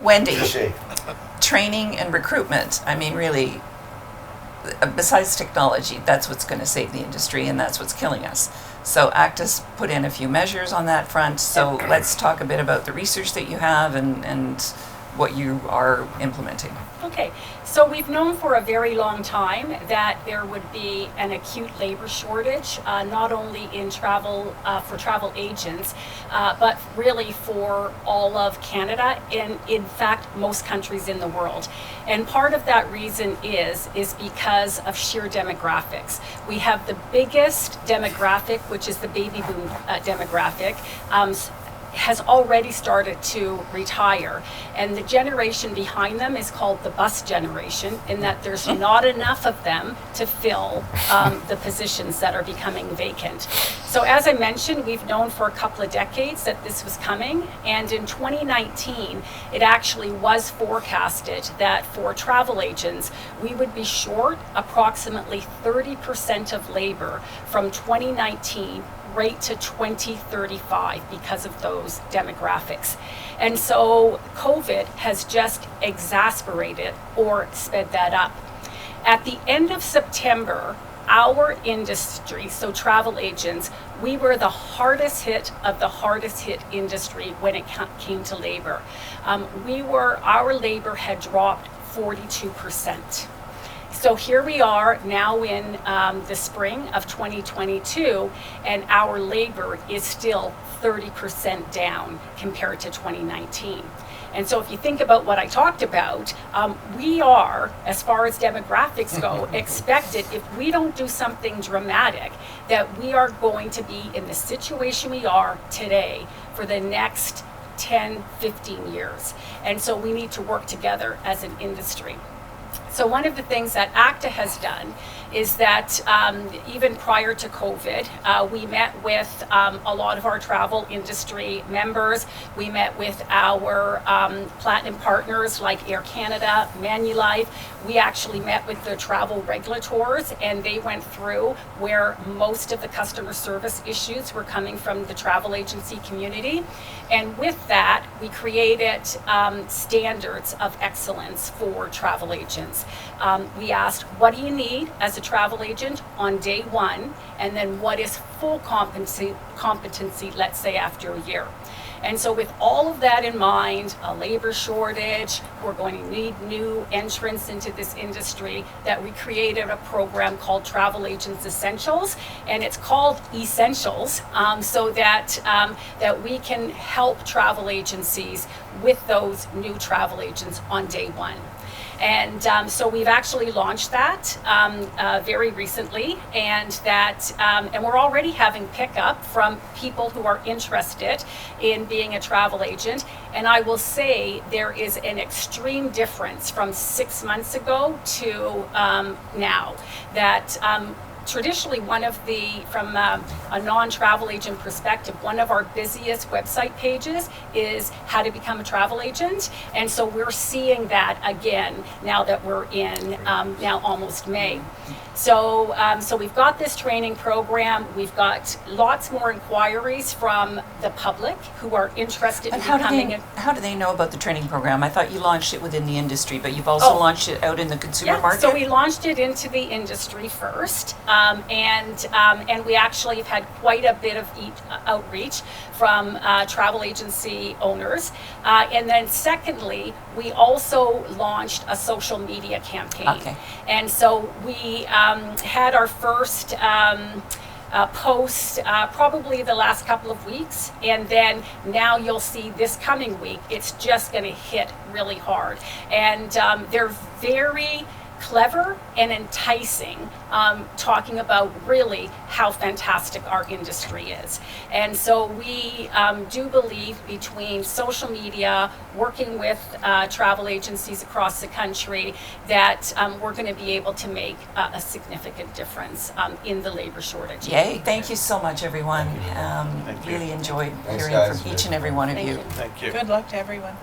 Wendy, Touché. training and recruitment, I mean, really, besides technology, that's what's going to save the industry, and that's what's killing us. So Acta's put in a few measures on that front. So let's talk a bit about the research that you have and what you are implementing. Okay, so we've known for a very long time that there would be an acute labor shortage, not only in travel, for travel agents, but really for all of Canada and in fact most countries in the world. And part of that reason is because of sheer demographics. We have the biggest demographic, which is the baby boom demographic, has already started to retire, and the generation behind them is called the bus generation, in that there's not enough of them to fill the positions that are becoming vacant. So as I mentioned, we've known for a couple of decades that this was coming, and in 2019 it actually was forecasted that for travel agents we would be short approximately 30% of labor from 2019 right to 2035 because of those demographics. And so COVID has just exacerbated or sped that up. At the end of September, our industry, so travel agents, we were the hardest hit of the hardest hit industry when it came to labor. Our labor had dropped 42%. So here we are now in the spring of 2022, and our labor is still 30% down compared to 2019. And so if you think about what I talked about, we are, as far as demographics go, expected, if we don't do something dramatic, that we are going to be in the situation we are today for the next 10, 15 years. And so we need to work together as an industry. So one of the things that Acta has done is that even prior to COVID, we met with a lot of our travel industry members. We met with our platinum partners like Air Canada, Manulife. We actually met with the travel regulators, and they went through where most of the customer service issues were coming from the travel agency community. And with that, we created standards of excellence for travel agents. We asked, what do you need as a travel agent on day one, and then what is full competency, let's say after a year. And so with all of that in mind, a labor shortage, we're going to need new entrants into this industry, that we created a program called Travel Agents Essentials, and it's called Essentials, so that we can help travel agencies with those new travel agents on day one. And so we've actually launched that very recently, and we're already having pickup from people who are interested in being a travel agent. And I will say there is an extreme difference from 6 months ago to now. That traditionally, from a non-travel agent perspective, one of our busiest website pages is how to become a travel agent. And so we're seeing that again now that we're in now almost May. So we've got this training program. We've got lots more inquiries from the public who are interested in becoming How do they know about the training program? I thought you launched it within the industry, but you've also launched it out in the consumer market? So we launched it into the industry first, and we actually have had quite a bit of outreach from travel agency owners. And then secondly, we also launched a social media campaign. Okay. And so we had our first post probably the last couple of weeks, and then now you'll see this coming week, it's just going to hit really hard. And they're very clever and enticing, talking about really how fantastic our industry is. And so we do believe between social media, working with travel agencies across the country, that we're going to be able to make a significant difference in the labor shortage. Yay. Thank you so much, everyone. Really enjoyed hearing from each and every one of you. Thank you. Good luck to everyone.